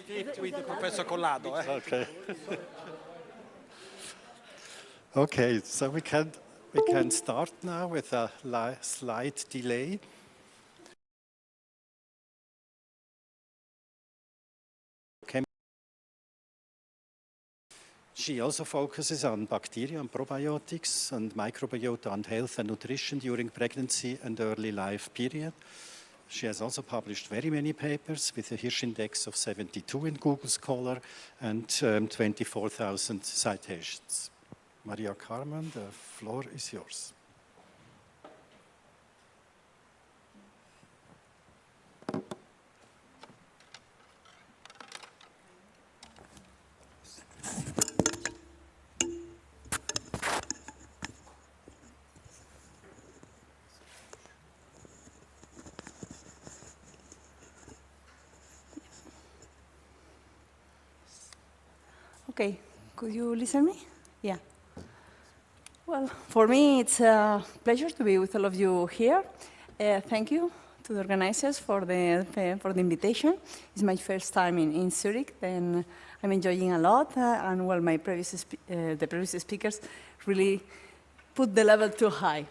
it with Professor Collado. Okay. Okay, so we can start now with a slight delay. She also focuses on bacteria and probiotics and microbiota and health and nutrition during pregnancy and early life period. She has also published very many papers with a Hirsch index of 72 in Google Scholar and 24,000 citations. Maria Carmen, the floor is yours. Okay, could you listen to me? Yeah. Well, for me, it's a pleasure to be with all of you here. Thank you to the organizers for the invitation. It's my first time in Zurich, and I'm enjoying a lot. And well, the previous speakers really put the level too high.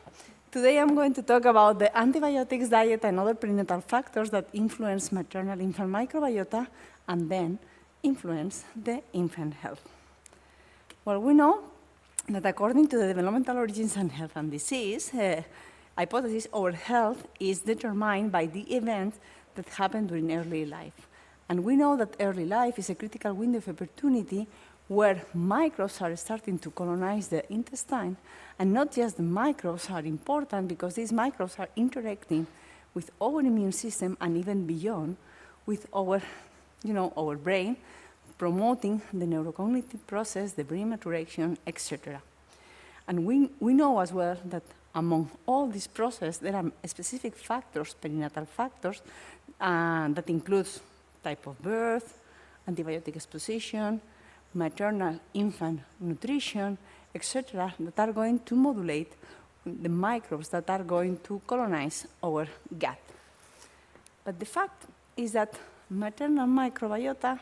Today, I'm going to talk about the antibiotics diet and other prenatal factors that influence maternal infant microbiota and then influence the infant health. Well, we know that according to the developmental origins and health and disease hypothesis, our health is determined by the events that happen during early life. And we know that early life is a critical window of opportunity where microbes are starting to colonize the intestine, and not just the microbes are important because these microbes are interacting with our immune system and even beyond with our brain, promoting the neurocognitive process, the brain maturation, etc. And we know as well that among all these processes, there are specific factors, perinatal factors, that includes type of birth, antibiotic exposition, maternal infant nutrition, etc., that are going to modulate the microbes that are going to colonize our gut. But the fact is that maternal microbiota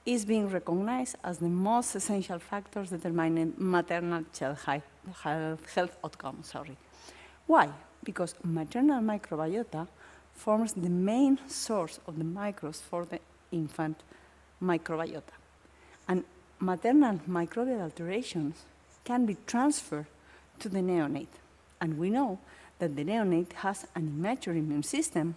is being recognized as the most essential factors determining maternal health outcomes. Why? Because maternal microbiota forms the main source of the microbes for the infant microbiota. And maternal microbial alterations can be transferred to the neonate. And we know that the neonate has an immature immune system,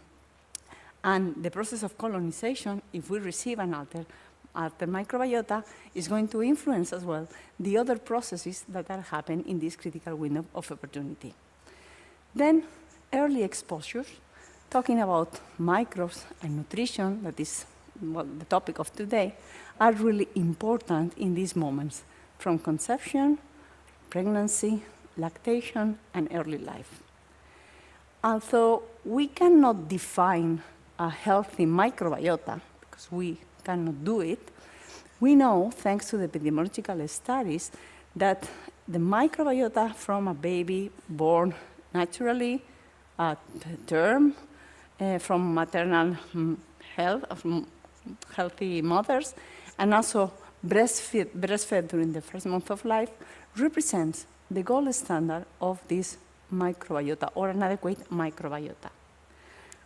and the process of colonization, if we receive an altered microbiota, is going to influence as well the other processes that are happening in this critical window of opportunity. Then, early exposures, talking about microbes and nutrition, that is the topic of today, are really important in these moments, from conception, pregnancy, lactation, and early life. Although we cannot define a healthy microbiota, because we cannot do it, we know, thanks to the epidemiological studies, that the microbiota from a baby born naturally at term, from maternal health, from healthy mothers, and also breastfed during the first month of life, represents the gold standard of this microbiota, or an adequate microbiota.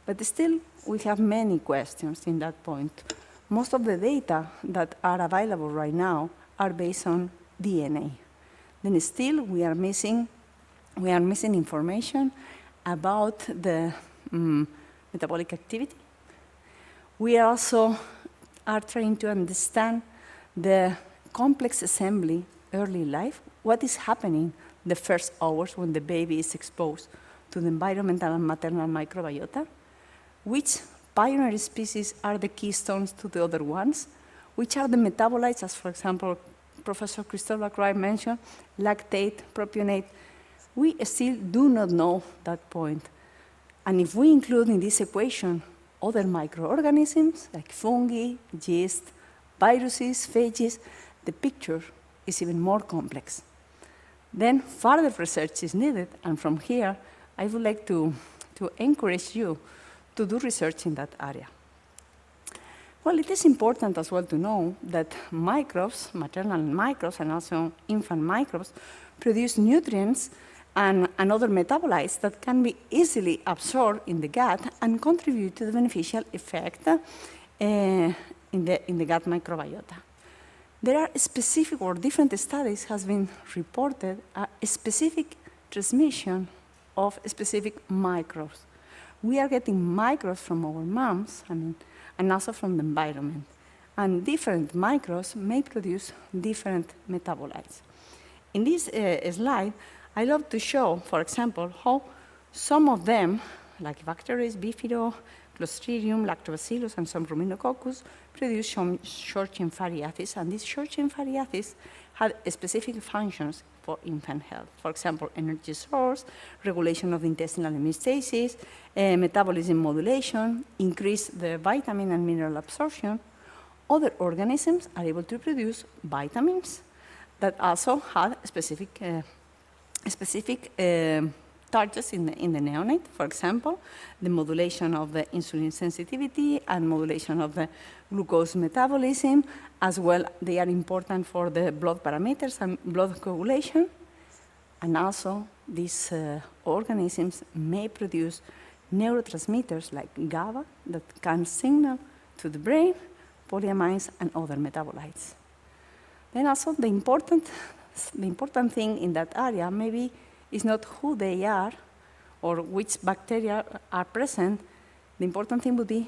But still, we have many questions in that point. Most of the data that are available right now are based on DNA. Then still, we are missing information about the metabolic activity. We also are trying to understand the complex assembly early life, what is happening the first hours when the baby is exposed to the environmental and maternal microbiota, which pioneer species are the keystones to the other ones, which are the metabolites, as for example, Professor Christophe Lacroix mentioned, lactate, propionate. We still do not know that point. And if we include in this equation other microorganisms like fungi, yeast, viruses, phages, the picture is even more complex. Then further research is needed, and from here, I would like to encourage you to do research in that area. Well, it is important as well to know that microbes, maternal microbes and also infant microbes, produce nutrients and other metabolites that can be easily absorbed in the gut and contribute to the beneficial effect in the gut microbiota. There are specific or different studies has been reported a specific transmission of specific microbes. We are getting microbes from our moms and also from the environment. And different microbes may produce different metabolites. In this slide, I love to show, for example, how some of them, like bacteria, bifido, Clostridium, Lactobacillus, and some Ruminococcus, produce some short-chain fatty acids, and these short-chain fatty acids have specific functions for infant health. For example, energy source, regulation of intestinal homeostasis, metabolism modulation, increase the vitamin and mineral absorption. Other organisms are able to produce vitamins that also have specific targets in the neonate. For example, the modulation of the insulin sensitivity and modulation of the glucose metabolism. As well, they are important for the blood parameters and blood coagulation. And also, these organisms may produce neurotransmitters like GABA that can signal to the brain, polyamines, and other metabolites. Then also, the important thing in that area maybe is not who they are or which bacteria are present. The important thing would be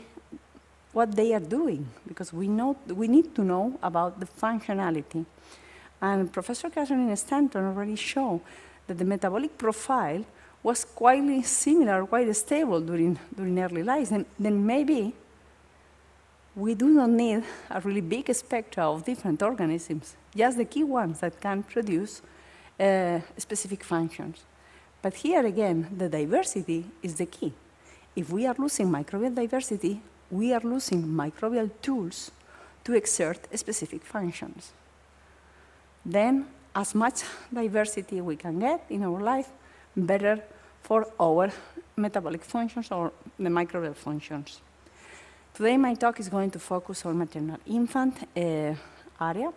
what they are doing, because we need to know about the functionality. And Professor Catherine Stanton already showed that the metabolic profile was quite similar, quite stable during early life. And then maybe we do not need a really big spectrum of different organisms, just the key ones that can produce specific functions. But here again, the diversity is the key. If we are losing microbial diversity, we are losing microbial tools to exert specific functions. Then, as much diversity we can get in our life, better for our metabolic functions or the microbial functions. Today, my talk is going to focus on maternal infant area.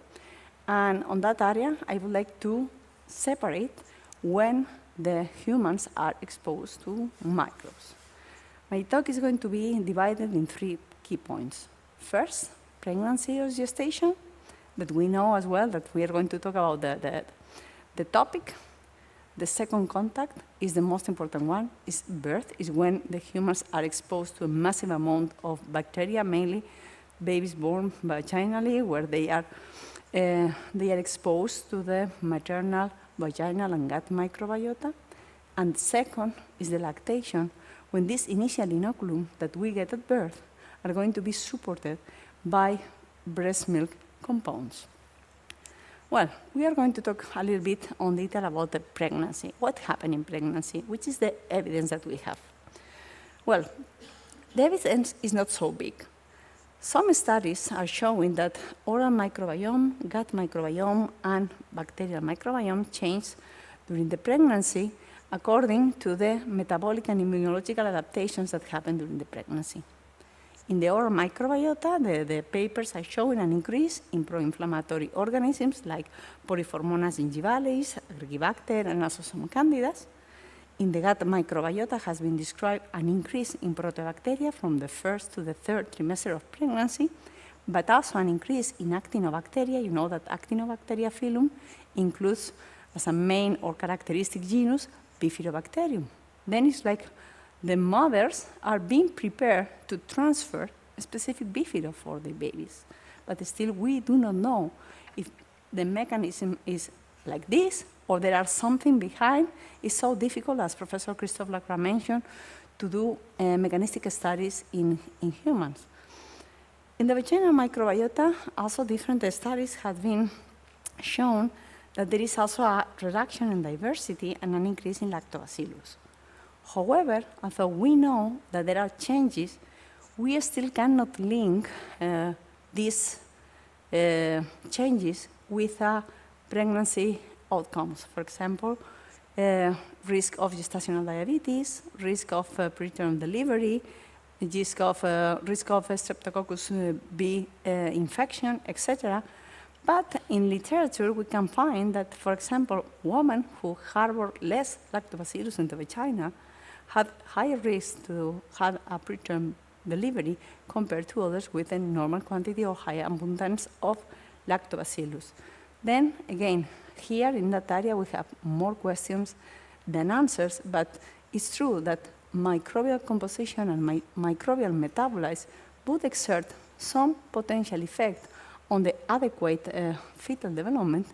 And on that area, I would like to separate when the humans are exposed to microbes. My talk is going to be divided in 3 key points. First, pregnancy or gestation, that we know as well that we are going to talk about the topic. The second contact is the most important one, is birth, is when the humans are exposed to a massive amount of bacteria, mainly babies born vaginally, where they are exposed to the maternal, vaginal, and gut microbiota. And second is the lactation, when this initial inoculum that we get at birth are going to be supported by breast milk compounds. Well, we are going to talk a little bit on detail about the pregnancy. What happened in pregnancy? Which is the evidence that we have? Well, the evidence is not so big. Some studies are showing that oral microbiome, gut microbiome, and bacterial microbiome change during the pregnancy according to the metabolic and immunological adaptations that happen during the pregnancy. In the oral microbiota, the papers are showing an increase in pro-inflammatory organisms like Poriformonas gingivalis, Agrigibacter, and also some candidas. In the gut microbiota has been described an increase in proteobacteria from the first to the 3rd trimester of pregnancy, but also an increase in actinobacteria. You know that Actinobacteria phylum includes as a main or characteristic genus Bifidobacterium. Then it's like the mothers are being prepared to transfer a specific bifido for the babies. But still, we do not know if the mechanism is like this or there are something behind. It's so difficult, as Professor Christophe Lacroix mentioned, to do mechanistic studies in humans. In the vaginal microbiota, also different studies have been shown that there is also a reduction in diversity and an increase in lactobacillus. However, although we know that there are changes, we still cannot link these changes with pregnancy outcomes. For example, risk of gestational diabetes, risk of preterm delivery, the risk of Streptococcus B infection, etc. But in literature, we can find that, for example, women who harbor less lactobacillus in the vagina had higher risk to have a preterm delivery compared to others with a normal quantity or high abundance of lactobacillus. Then, again, here in that area, we have more questions than answers, but it's true that microbial composition and microbial metabolites would exert some potential effect on the adequate fetal development,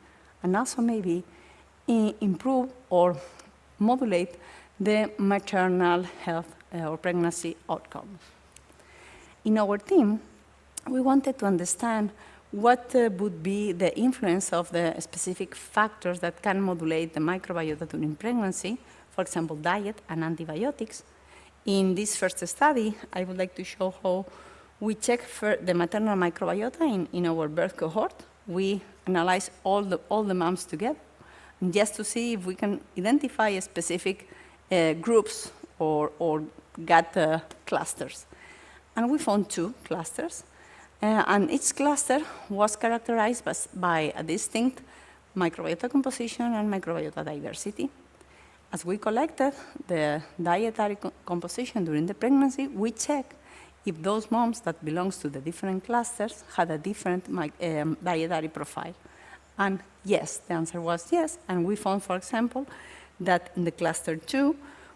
and also maybe improve or modulate the maternal health or pregnancy outcomes. In our team, we wanted to understand what would be the influence of the specific factors that can modulate the microbiota during pregnancy, for example, diet and antibiotics. In this first study, I would like to show how we check for the maternal microbiota in our birth cohort. We analyze all the moms together, just to see if we can identify specific groups or gut clusters. And we found 2 clusters, and each cluster was characterized by a distinct microbiota composition and microbiota diversity. As we collected the dietary composition during the pregnancy, we check if those moms that belongs to the different clusters had a different dietary profile. And yes, the answer was yes. And we found, for example, that in the cluster 2,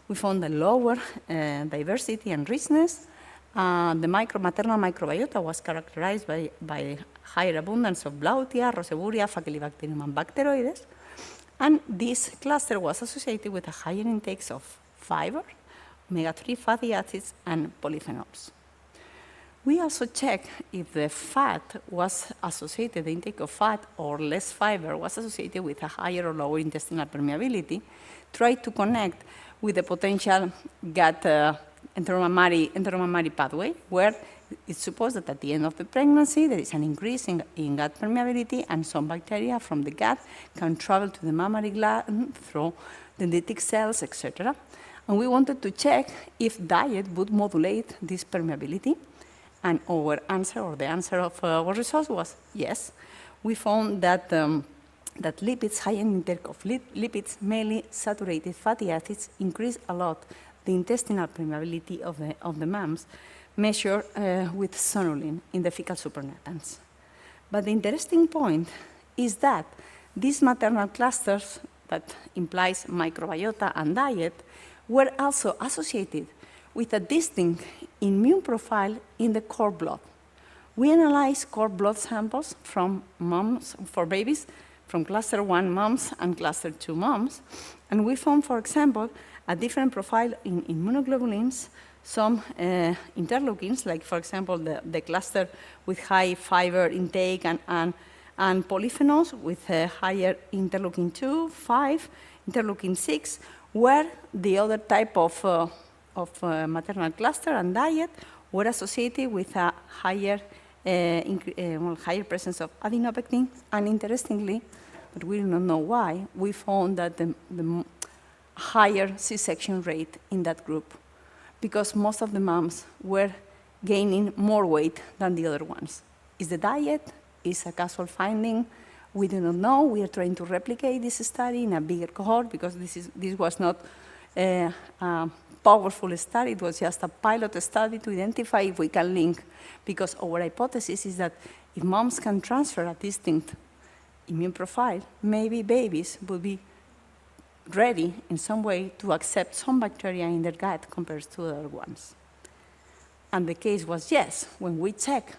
we found a lower diversity and richness. The maternal microbiota was characterized by higher abundance of Blautia, Roseburia, Faecalibacterium, and Bacteroides. And this cluster was associated with a higher intake of fiber, omega-3 fatty acids, and polyphenols. We also check if the fat was associated, the intake of fat or less fiber was associated with a higher or lower intestinal permeability, try to connect with the potential gut enteromammary pathway, where it's supposed that at the end of the pregnancy, there is an increase in gut permeability, and some bacteria from the gut can travel to the mammary gland through dendritic cells, etc. And we wanted to check if diet would modulate this permeability. And our answer, or the answer of our results, was yes. We found that that lipids, high intake of lipids, mainly saturated fatty acids, increase a lot the intestinal permeability of the moms, measured with sonulin in the fecal supernatants. But the interesting point is that these maternal clusters, that implies microbiota and diet, were also associated with a distinct immune profile in the cord blood. We analyzed cord blood samples from moms, for babies, from cluster 1 moms and cluster 2 moms, and we found, for example, a different profile in immunoglobulins, some interleukins, like, for example, the cluster with high fiber intake and polyphenols with a higher interleukin 2, 5, interleukin 6, where the other type of maternal cluster and diet were associated with a higher, higher presence of adenopectin. And interestingly, but we do not know why, we found that the higher C-section rate in that group, because most of the moms were gaining more weight than the other ones. Is the diet? Is a casual finding? We do not know. We are trying to replicate this study in a bigger cohort, because this was not a powerful study. It was just a pilot study to identify if we can link, because our hypothesis is that if moms can transfer a distinct immune profile, maybe babies will be ready in some way to accept some bacteria in their gut compared to the other ones. And the case was yes. When we check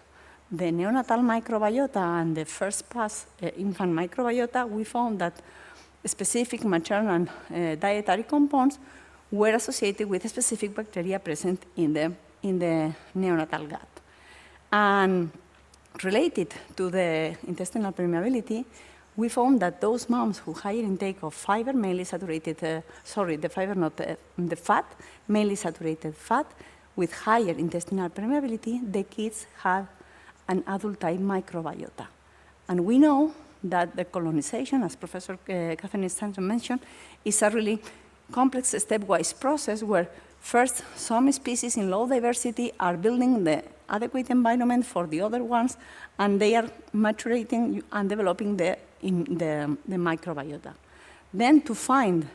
the neonatal microbiota and the first pass infant microbiota, we found that specific maternal dietary compounds were associated with specific bacteria present in the neonatal gut. And related to the intestinal permeability, we found that those moms who higher intake of fiber, mainly saturated, the fat, mainly saturated fat, with higher intestinal permeability, the kids had an adult-type microbiota. And we know that the colonization, as Professor Catherine Stanton mentioned, is a really complex stepwise process where First, some species in low diversity are building the adequate environment for the other ones, and they are maturating and developing the microbiota. Then to find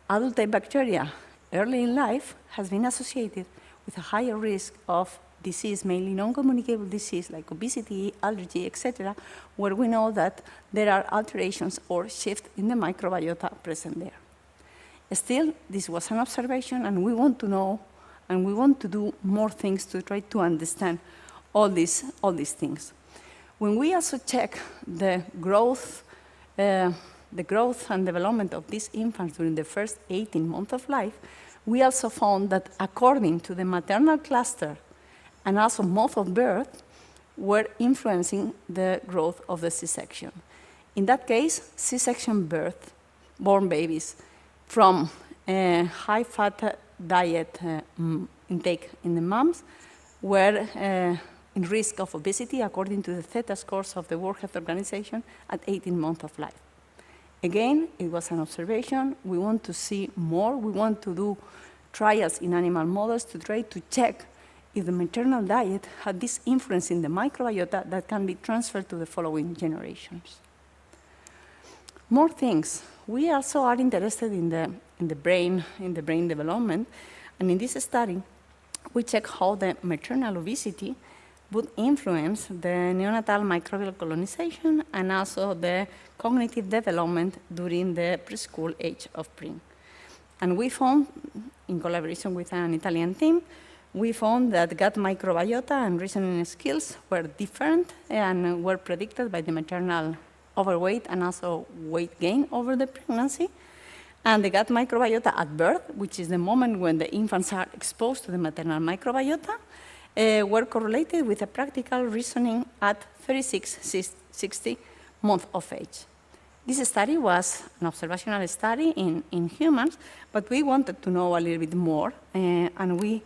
adult-type bacteria early in life has been associated with a higher risk of disease, mainly non-communicable disease like obesity, allergy, etc., where we know that there are alterations or shifts in the microbiota present there. Still, this was an observation, and we want to know, and we want to do more things to try to understand all these things. When we also check the growth and development of these infants during the first 18 months of life, we also found that according to the maternal cluster and also month of birth, were influencing the growth of the C-section. In that case, C-section born babies from a high-fat diet intake in the moms were in risk of obesity according to the theta scores of the World Health Organization at 18 months of life. Again, it was an observation. We want to see more. We want to do trials in animal models to try to check if the maternal diet had this influence in the microbiota that can be transferred to the following generations. More things. We also are interested in the brain development, and in this study, we check how the maternal obesity would influence the neonatal microbial colonization and also the cognitive development during the preschool age of PRIN. And we found, in collaboration with an Italian team, we found that gut microbiota and reasoning skills were different and were predicted by the maternal overweight and also weight gain over the pregnancy. And the gut microbiota at birth, which is the moment when the infants are exposed to the maternal microbiota, were correlated with a practical reasoning at 36-60 months of age. This study was an observational study in humans, but we wanted to know a little bit more, and we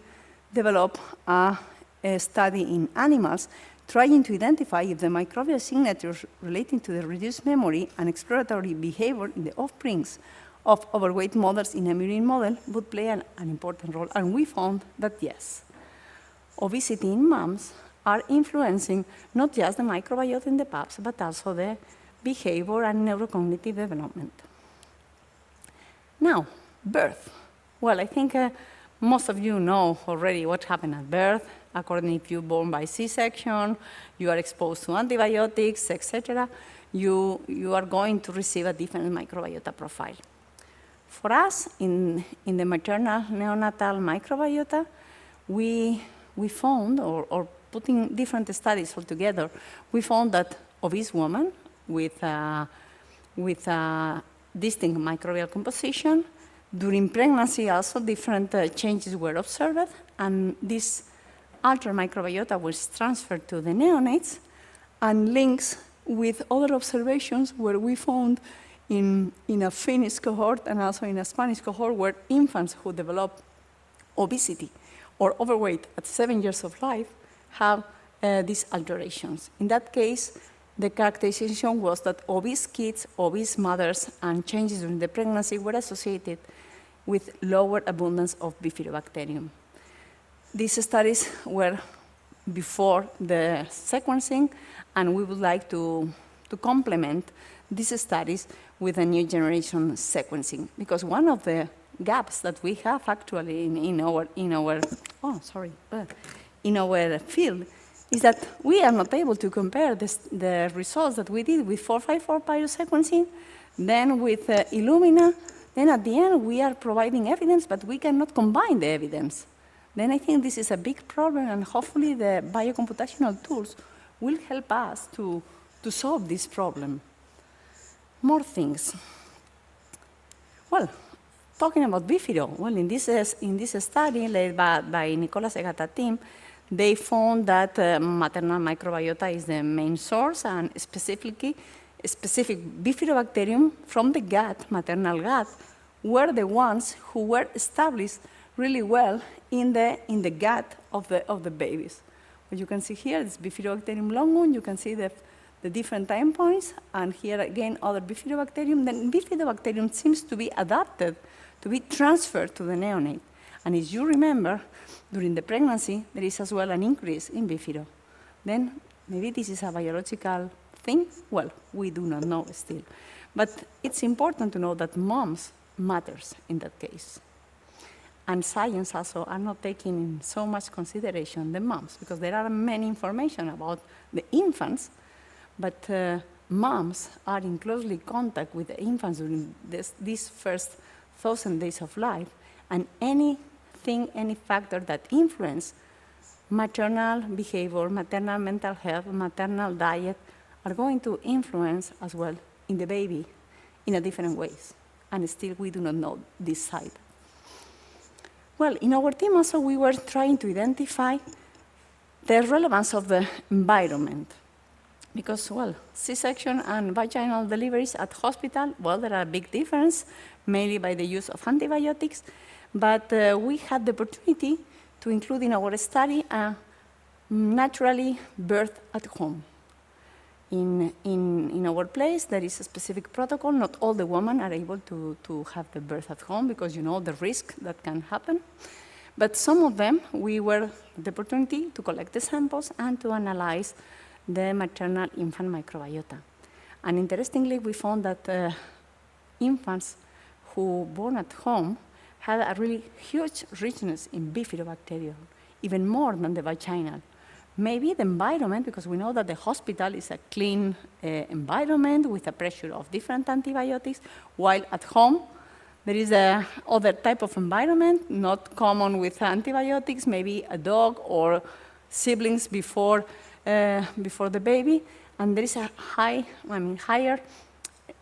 developed a study in animals trying to identify if the microbial signatures relating to the reduced memory and exploratory behavior in the offsprings of overweight mothers in a murine model would play an important role, and we found that yes. Obesity in moms are influencing not just the microbiota in the pups, but also the behavior and neurocognitive development. Now, birth. Well, I think most of you know already what happened at birth. According if you're born by C-section, you are exposed to antibiotics, etc., you are going to receive a different microbiota profile. For us, in the maternal neonatal microbiota, we found, or putting different studies all together, we found that obese women with a distinct microbial composition, during pregnancy also different changes were observed, and this altered microbiota was transferred to the neonates, and links with other observations where we found in a Finnish cohort and also in a Spanish cohort where infants who develop obesity or overweight at 7 years of life have these alterations. In that case, the characterization was that obese kids, obese mothers, and changes during the pregnancy were associated with lower abundance of bifidobacterium. These studies were before the sequencing, and we would like to complement these studies with a new generation sequencing, because one of the gaps that we have actually in our field is that we are not able to compare the results that we did with 454 pyrosequencing, then with Illumina, then at the end we are providing evidence, but we cannot combine the evidence. Then I think this is a big problem, and hopefully the biocomputational tools will help us to solve this problem. More things. Well, talking about bifido, well, in this study led by Nicola Segata team, they found that maternal microbiota is the main source, and specific bifidobacterium from the gut, maternal gut, were the ones who were established really well in the gut of the babies. What you can see here is Bifidobacterium longum. You can see the different time points, and here again other Bifidobacterium. Then Bifidobacterium seems to be adapted to be transferred to the neonate. And as you remember, during the pregnancy, there is as well an increase in bifido. Then maybe this is a biological thing. Well, we do not know still. But it's important to know that moms matters in that case. And science also are not taking in so much consideration the moms, because there are many information about the infants, but moms are in closely contact with the infants during these first 1,000 days of life, and anything, any factor that influence maternal behavior, maternal mental health, maternal diet, are going to influence as well in the baby in a different ways. And still we do not know this side. Well, in our team also we were trying to identify the relevance of the environment. Because, well, C-section and vaginal deliveries at hospital, well, there are a big difference, mainly by the use of antibiotics. But we had the opportunity to include in our study a naturally birth at home. In our place, there is a specific protocol. Not all the women are able to have the birth at home because you know the risk that can happen. But some of them, we were the opportunity to collect the samples and to analyze the maternal infant microbiota. And interestingly, we found that infants who born at home had a really huge richness in bifidobacterium, even more than the vaginal. Maybe the environment, because we know that the hospital is a clean environment with a pressure of different antibiotics, while at home there is a other type of environment, not common with antibiotics, maybe a dog or siblings before the baby, and there is a higher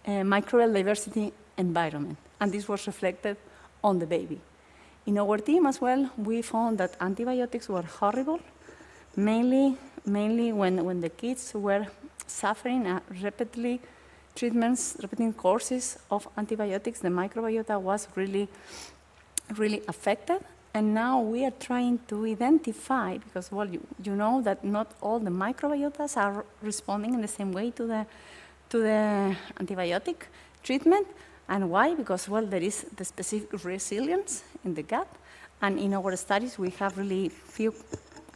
microbial diversity environment, and this was reflected on the baby. In our team as well, we found that antibiotics were horrible, mainly when the kids were suffering repeating courses of antibiotics. The microbiota was really affected. And now we are trying to identify, because, well, you know that not all the microbiotas are responding in the same way to the antibiotic treatment. And why? Because, well, there is the specific resilience in the gut. And in our studies, we have really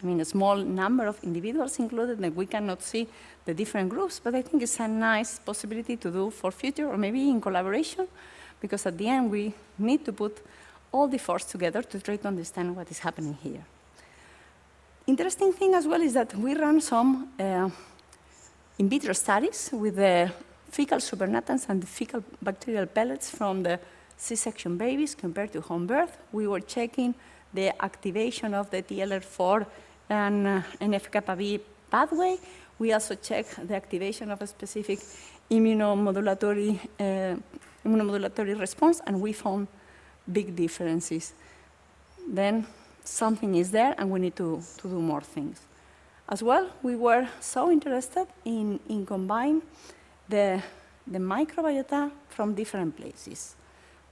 a small number of individuals included, and we cannot see the different groups. But I think it's a nice possibility to do for future, or maybe in collaboration, because at the end, we need to put all the efforts together to try to understand what is happening here. Interesting thing as well is that we ran some in vitro studies with the fecal supernatants and the fecal bacterial pellets from the C-section babies compared to home birth. We were checking the activation of the TLR4 and NF-kappa B pathway. We also checked the activation of a specific immunomodulatory response, and we found big differences. Then something is there, and we need to do more things. As well, we were so interested in combining the microbiota from different places.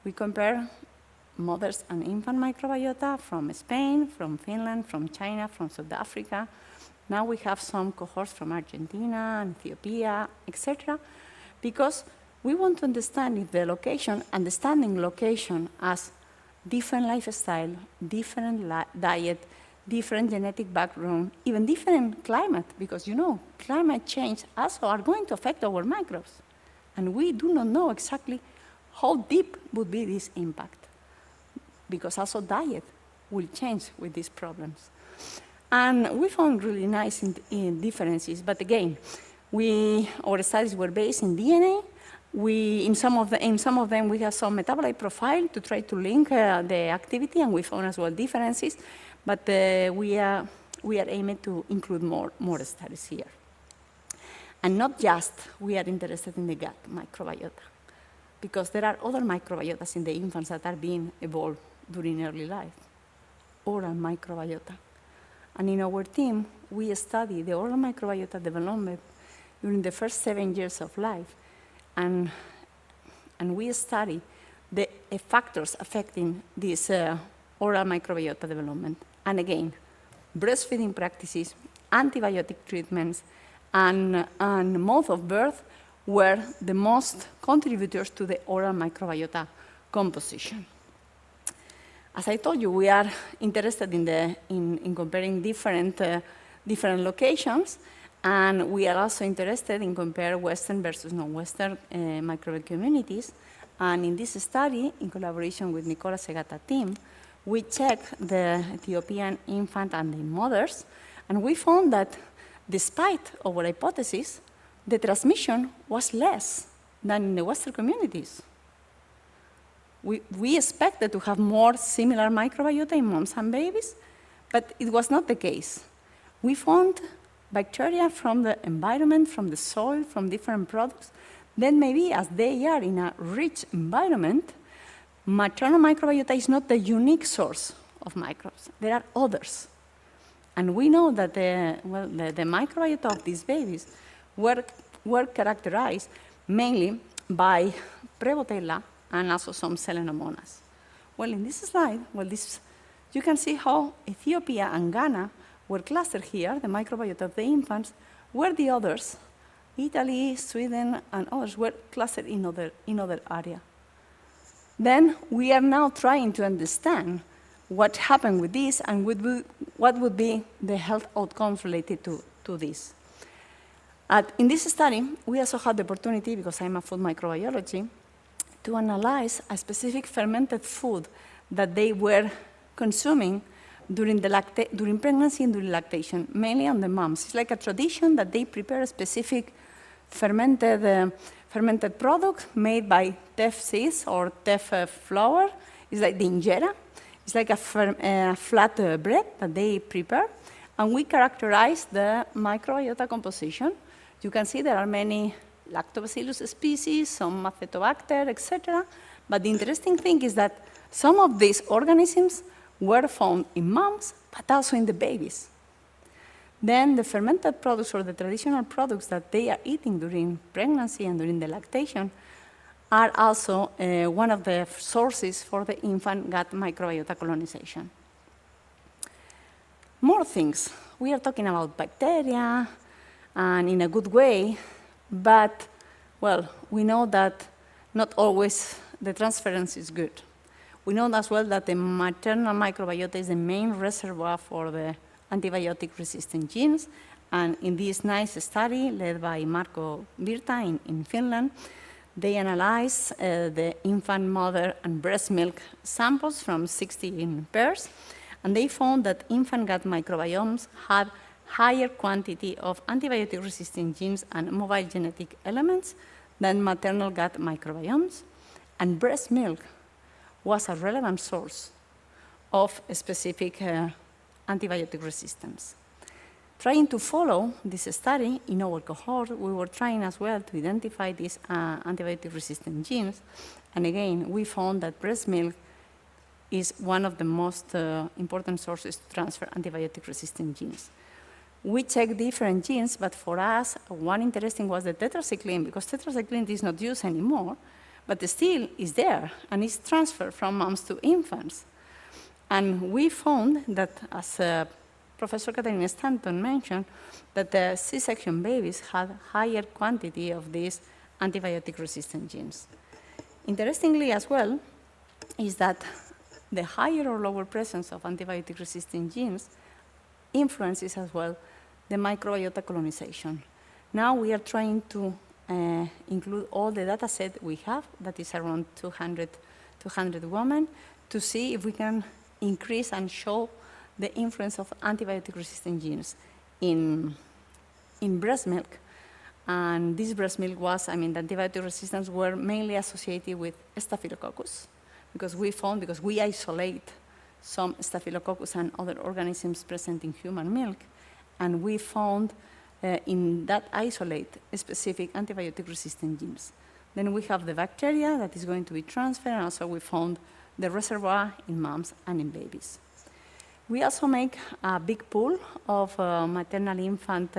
We compare mothers and infant microbiota from Spain, from Finland, from China, from South Africa. Now we have some cohorts from Argentina and Ethiopia, etc., because we want to understand if the location, understanding location as different lifestyle, different diet, different genetic background, even different climate, because you know, climate change also are going to affect our microbes. And we do not know exactly how deep would be this impact, because also diet will change with these problems. And we found really nice in differences, but again, our studies were based in DNA. In some of them, we have some metabolite profile to try to link the activity, and we found as well differences, but we are aiming to include more studies here. And not just we are interested in the gut microbiota, because there are other microbiotas in the infants that are being evolved during early life, oral microbiota. And in our team, we study the oral microbiota development during the first 7 years of life, and we study the factors affecting this oral microbiota development. And again, breastfeeding practices, antibiotic treatments, and mode of birth were the most contributors to the oral microbiota composition. As I told you, we are interested in comparing different locations, and we are also interested in comparing Western versus non-Western microbial communities. And in this study, in collaboration with Nicola Segata team, we checked the Ethiopian infant and their mothers, and we found that despite our hypothesis, the transmission was less than in the Western communities. We expected to have more similar microbiota in moms and babies, but it was not the case. We found bacteria from the environment, from the soil, from different products. Then maybe as they are in a rich environment, maternal microbiota is not the unique source of microbes. There are others. And we know that the microbiota of these babies were characterized mainly by Prevotella and also some Selenomonas. Well, in this slide, you can see how Ethiopia and Ghana were clustered here, the microbiota of the infants, where the others, Italy, Sweden, and others, were clustered in other area. Then we are now trying to understand what happened with this and what would be the health outcomes related to this. In this study, we also had the opportunity, because I'm a food microbiology, to analyze a specific fermented food that they were consuming during pregnancy and during lactation, mainly on the moms. It's like a tradition that they prepare a specific fermented product made by teff seeds or teff flour. It's like the injera. It's like a flat bread that they prepare. And we characterize the microbiota composition. You can see there are many lactobacillus species, some Acetobacter, etc. But the interesting thing is that some of these organisms were found in moms, but also in the babies. Then the fermented products or the traditional products that they are eating during pregnancy and during the lactation are also one of the sources for the infant gut microbiota colonization. More things. We are talking about bacteria, and in a good way, but, well, we know that not always the transference is good. We know as well that the maternal microbiota is the main reservoir for the antibiotic-resistant genes, and in this nice study led by Marco Virta in Finland, they analyzed the infant, mother, and breast milk samples from 16 pairs, and they found that infant gut microbiomes had higher quantity of antibiotic-resistant genes and mobile genetic elements than maternal gut microbiomes, and breast milk was a relevant source of a specific antibiotic resistance. Trying to follow this study in our cohort, we were trying as well to identify these antibiotic-resistant genes, and again, we found that breast milk is one of the most important sources to transfer antibiotic-resistant genes. We checked different genes, but for us, one interesting was the tetracycline, because tetracycline is not used anymore, but still is there, and is transferred from moms to infants. And we found that, as Professor Katarina Stanton mentioned, that the C-section babies had higher quantity of these antibiotic-resistant genes. Interestingly as well, is that the higher or lower presence of antibiotic-resistant genes influences as well the microbiota colonization. Now we are trying to include all the data set we have, that is around 200 women, to see if we can increase and show the influence of antibiotic-resistant genes in breast milk. And this breast milk was, the antibiotic resistance were mainly associated with Staphylococcus, because we isolate some Staphylococcus and other organisms present in human milk, and we found in that isolate specific antibiotic-resistant genes. Then we have the bacteria that is going to be transferred, and also we found the reservoir in moms and in babies. We also make a big pool of maternal infant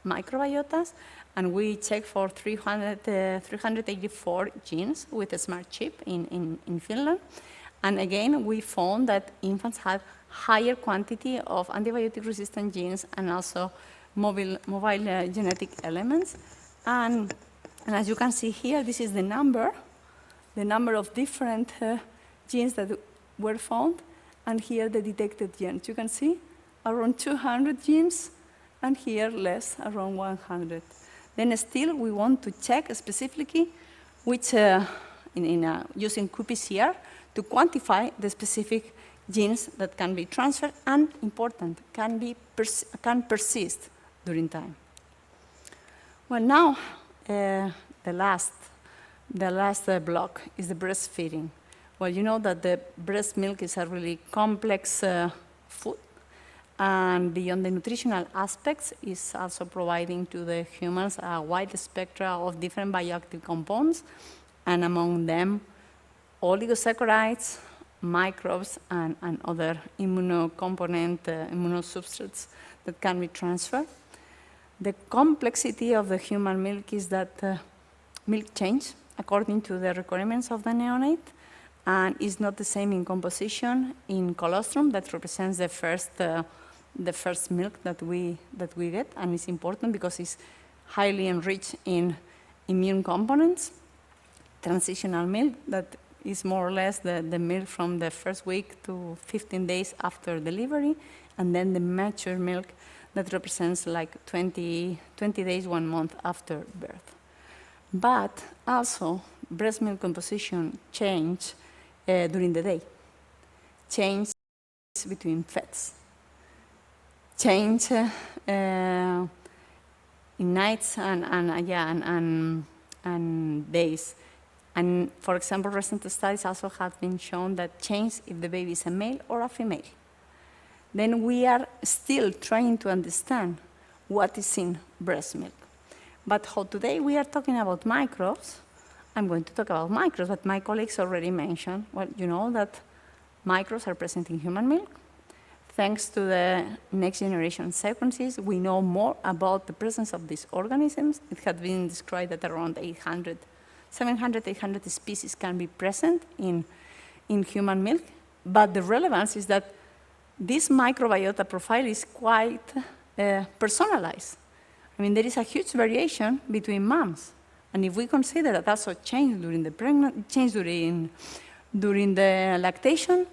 microbiotas, and we check for 384 genes with a smart chip in Finland. And again, we found that infants had higher quantity of antibiotic-resistant genes and also mobile genetic elements. And as you can see here, this is the number of different genes that were found, and here the detected genes. You can see around 200 genes, and here less, around 100. Then still, we want to check specifically which, using qPCR to quantify the specific genes that can be transferred and, important, can persist during time. Well, now the last block is the breastfeeding. Well, you know that the breast milk is a really complex food, and beyond the nutritional aspects, is also providing to the humans a wide spectrum of different bioactive compounds, and among them, oligosaccharides, microbes, and other immunosubstrates that can be transferred. The complexity of the human milk is that milk changes according to the requirements of the neonate, and is not the same in composition in colostrum, that represents the first milk that we get, and it's important because it's highly enriched in immune components. Transitional milk, that is more or less the milk from the first week to 15 days after delivery, and then the mature milk that represents like 20 days, 1 month after birth. But also, breast milk composition change during the day, change between fats, change in nights and days. And for example, recent studies also have been shown that change if the baby is a male or a female. Then we are still trying to understand what is in breast milk. But today we are talking about microbes. I'm going to talk about microbes, but my colleagues already mentioned, well, you know that microbes are present in human milk. Thanks to the next generation sequences, we know more about the presence of these organisms. It had been described that around 700, 800 species can be present in human milk. But the relevance is that this microbiota profile is quite personalized. I mean, there is a huge variation between moms. And if we consider that also change during the change during the lactation,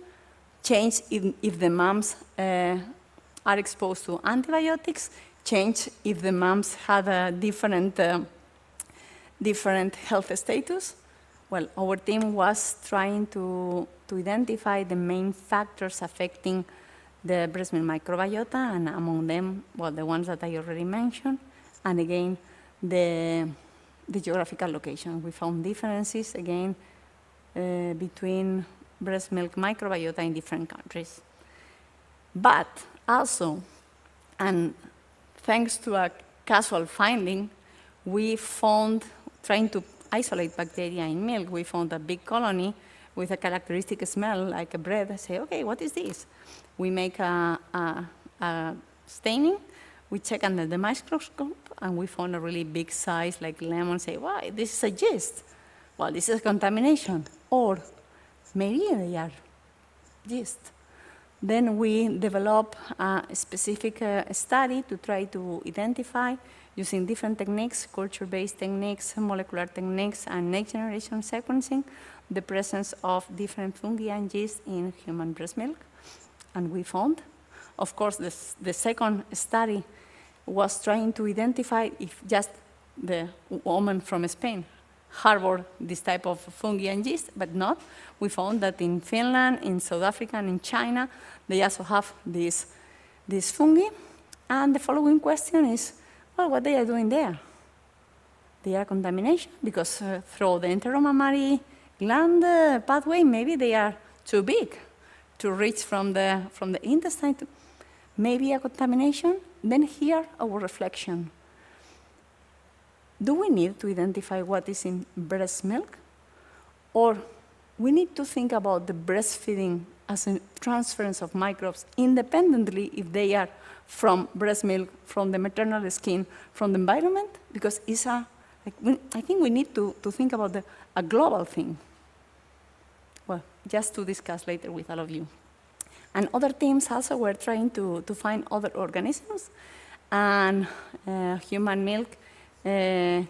change if the moms are exposed to antibiotics, change if the moms had a different health status. Well, our team was trying to identify the main factors affecting the breast milk microbiota, and among them, well, the ones that I already mentioned, and again, the geographical location. We found differences, again, between breast milk microbiota in different countries. But also, and thanks to a casual finding, we found, trying to isolate bacteria in milk, we found a big colony with a characteristic smell like a bread. I say, okay, what is this? We make a staining, we check under the microscope, and we found a really big size like lemon. Say, why, this is a yeast. Well, this is a contamination. Or maybe they are yeast. Then we develop a specific study to try to identify, using different techniques, culture-based techniques, molecular techniques, and next-generation sequencing, the presence of different fungi and yeast in human breast milk. And we found, of course, the second study was trying to identify if just the woman from Spain harbored this type of fungi and yeast, but not. We found that in Finland, in South Africa, and in China, they also have this fungi. And the following question is, well, what they are doing there? They are contamination, because through the enteromammary gland pathway, maybe they are too big to reach from the intestine to maybe a contamination. Then here, our reflection. Do we need to identify what is in breast milk? Or we need to think about the breastfeeding as a transference of microbes independently if they are from breast milk, from the maternal skin, from the environment? Because it's I think we need to think about a global thing. Well, just to discuss later with all of you. And other teams also were trying to find other organisms. And human milk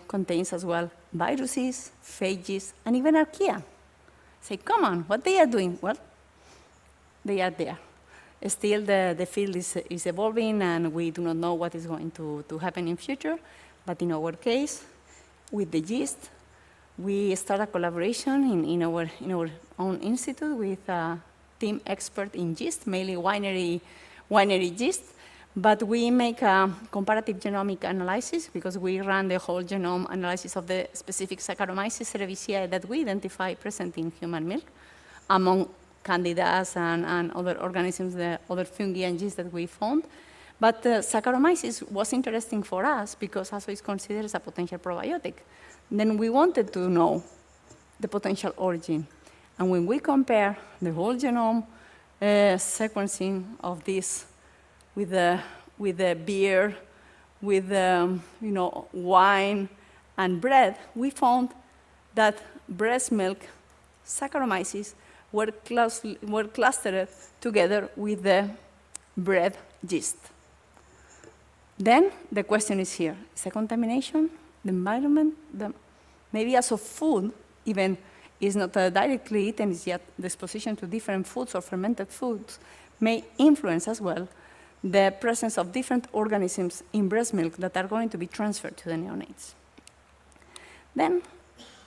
contains as well viruses, phages, and even archaea. say, come on, what they are doing? Well, they are there. Still, the field is evolving, and we do not know what is going to happen in future. But in our case, with the yeast, we start a collaboration in our own institute with a team expert in yeast, mainly winery yeast. But we make a comparative genomic analysis because we run the whole genome analysis of the specific Saccharomyces cerevisiae that we identify present in human milk, among candidas and other organisms, the other fungi and yeast that we found. But Saccharomyces was interesting for us because also it's considered as a potential probiotic. Then we wanted to know the potential origin. And when we compare the whole genome sequencing of this with the beer, with wine and bread, we found that breast milk Saccharomyces were clustered together with the bread yeast. Then the question is here: is a contamination, the environment, maybe as of food, even is not directly eaten, is yet the exposition to different foods or fermented foods may influence as well the presence of different organisms in breast milk that are going to be transferred to the neonates. Then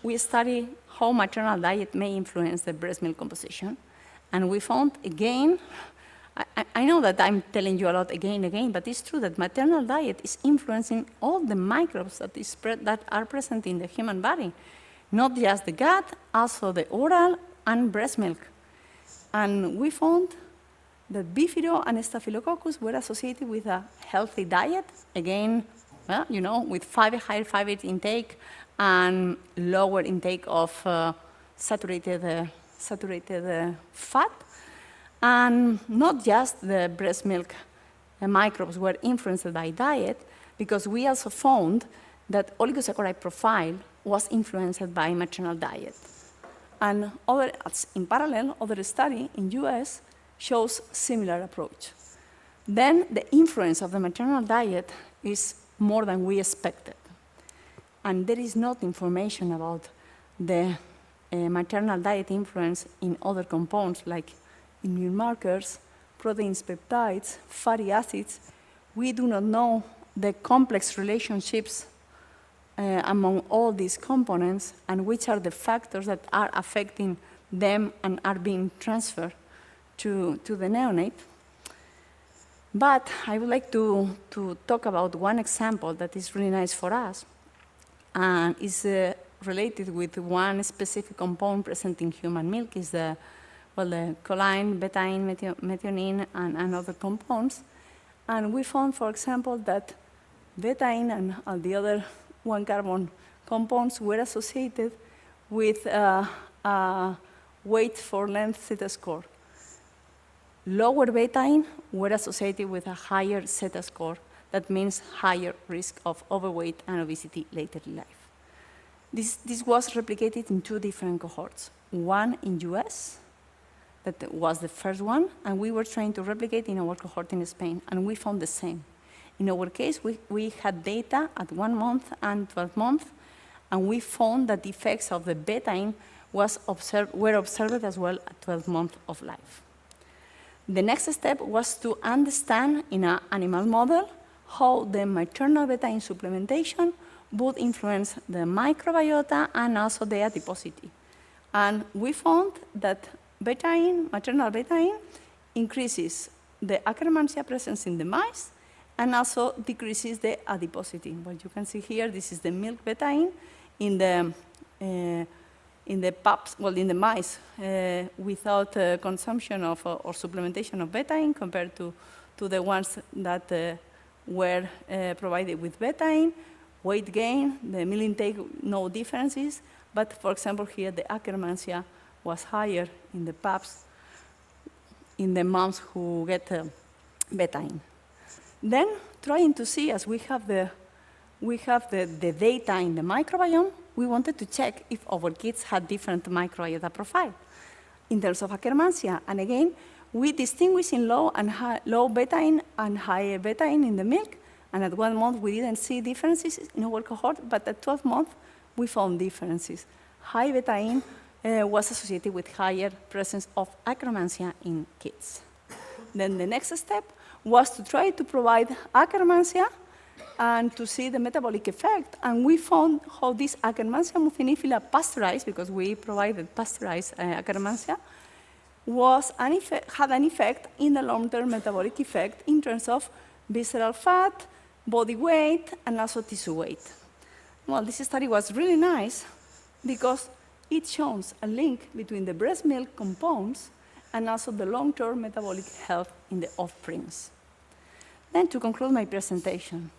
we study how maternal diet may influence the breast milk composition, and we found again, I know that I'm telling you a lot again, but it's true that maternal diet is influencing all the microbes that are present in the human body, not just the gut, also the oral and breast milk. And we found that Bifido and Staphylococcus were associated with a healthy diet, again, well, with higher fiber intake and lower intake of saturated fat. And not just the breast milk microbes were influenced by diet, because we also found that oligosaccharide profile was influenced by maternal diet. And in parallel, other study in US shows similar approach. Then the influence of the maternal diet is more than we expected. And there is not information about the maternal diet influence in other compounds like immune markers, proteins, peptides, fatty acids. We do not know the complex relationships among all these components and which are the factors that are affecting them and are being transferred to the neonate. But I would like to talk about one example that is really nice for us and is related with one specific compound present in human milk, is the choline, betaine, methionine, and other compounds. And we found, for example, that betaine and all the other one-carbon compounds were associated with a weight for length zeta score. Lower betaine were associated with a higher zeta score. That means higher risk of overweight and obesity later in life. This was replicated in two different cohorts. One in US, that was the first one, and we were trying to replicate in our cohort in Spain, and we found the same. In our case, we had data at 1 month and 12 months, and we found that the effects of the betaine were observed as well at 12 months of life. The next step was to understand in an animal model how the maternal betaine supplementation would influence the microbiota and also the adiposity. And we found that maternal betaine, increases the Akkermansia presence in the mice and also decreases the adiposity. What you can see here, this is the milk betaine in the pups, in the mice without consumption of or supplementation of betaine compared to the ones that were provided with betaine. Weight gain, the meal intake, no differences, but for example here the Akkermansia was higher in the pups, in the moms who get betaine. Then trying to see, as we have the data in the microbiome, we wanted to check if our kids had different microbiota profile in terms of Akkermansia. And again, we distinguish in low betaine and high betaine in the milk. And at 1 month, we didn't see differences in our cohort, but at 12 months, we found differences. High betaine was associated with higher presence of akkermansia in kids. Then the next step was to try to provide akkermansia and to see the metabolic effect. And we found how this Akkermansia muciniphila pasteurized, because we provided pasteurized Akkermansia, had an effect in the long-term metabolic effect in terms of visceral fat, body weight, and also tissue weight. Well, this study was really nice because it shows a link between the breast milk compounds and also the long-term metabolic health in the offsprings. Then to conclude my presentation,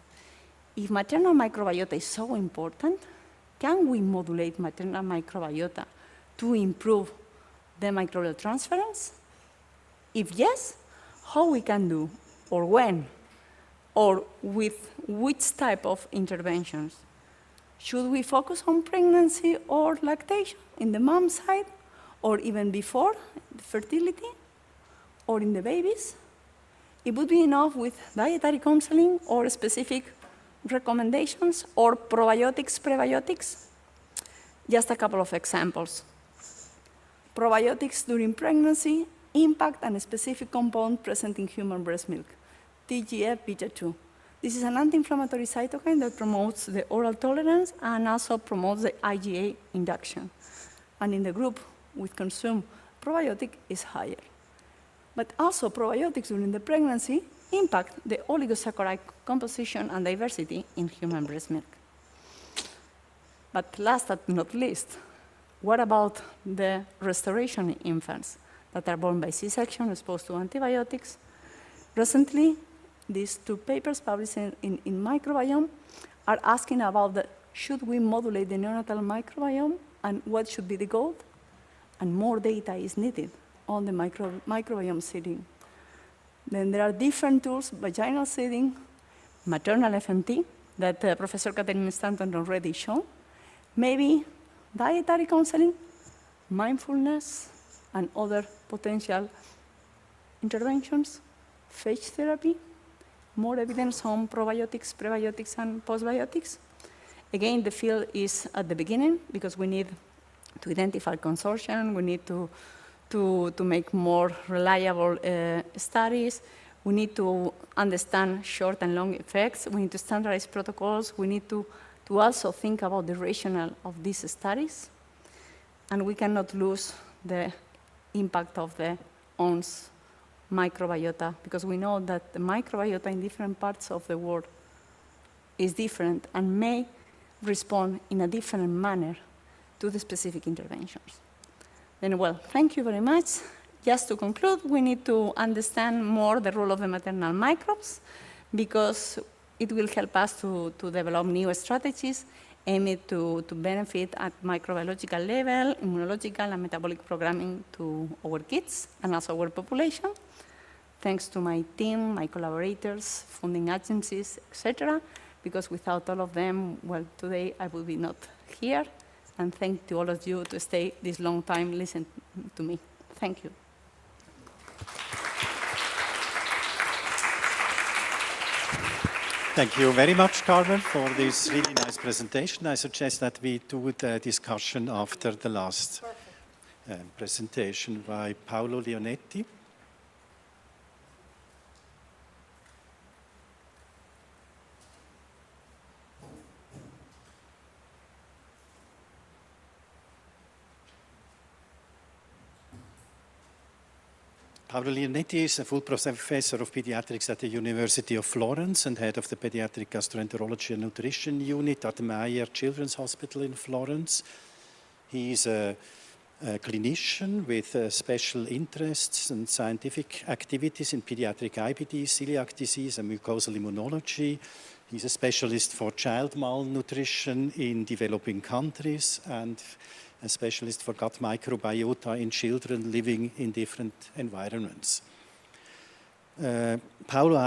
if maternal microbiota is so important, can we modulate maternal microbiota to improve the microbial transference? If yes, how we can do, or when, or with which type of interventions? Should we focus on pregnancy or lactation in the mom side, or even before fertility, or in the babies? It would be enough with dietary counseling or specific recommendations, or probiotics, prebiotics? Just a couple of examples. Probiotics during pregnancy impact on a specific compound present in human breast milk, TGF-beta2. This is an anti-inflammatory cytokine that promotes the oral tolerance and also promotes the IgA induction. And in the group with consumed probiotic is higher. But also probiotics during the pregnancy impact the oligosaccharide composition and diversity in human breast milk. But last but not least, what about the restoration in infants that are born by C-section exposed to antibiotics? Recently, these two papers published in Microbiome are asking about should we modulate the neonatal microbiome and what should be the goal? And more data is needed on the microbiome seeding. Then there are different tools, vaginal seeding, maternal FMT, that Professor Catherine Stanton already shown, maybe dietary counseling, mindfulness, and other potential interventions, phage therapy, more evidence on probiotics, prebiotics, and postbiotics. Again, the field is at the beginning because we need to identify consortium, we need to make more reliable studies. We need to understand short and long effects. We need to standardize protocols. We need to also think about the rationale of these studies. And we cannot lose the impact of the ONS microbiota, because we know that the microbiota in different parts of the world is different and may respond in a different manner to the specific interventions. Then, well, thank you very much. Just to conclude, we need to understand more the role of the maternal microbes, because it will help us to develop new strategies aimed to benefit at microbiological level, immunological and metabolic programming to our kids and also our population. Thanks to my team, my collaborators, funding agencies, etc., because without all of them, well, today I would be not here. And thank to all of you to stay this long time, listen to me. Thank you. Thank you very much, Carmen, for this really nice presentation. I suggest that we do the discussion after the last presentation by Paolo Leonetti. Paolo Leonetti is a full professor of pediatrics at the University of Florence and head of the Pediatric Gastroenterology and Nutrition Unit at the Meyer Children's Hospital in Florence. He is a clinician with special interests and scientific activities in pediatric IBD, celiac disease, and mucosal immunology. He's a specialist for child malnutrition in developing countries and a specialist for gut microbiota in children living in different environments. Paolo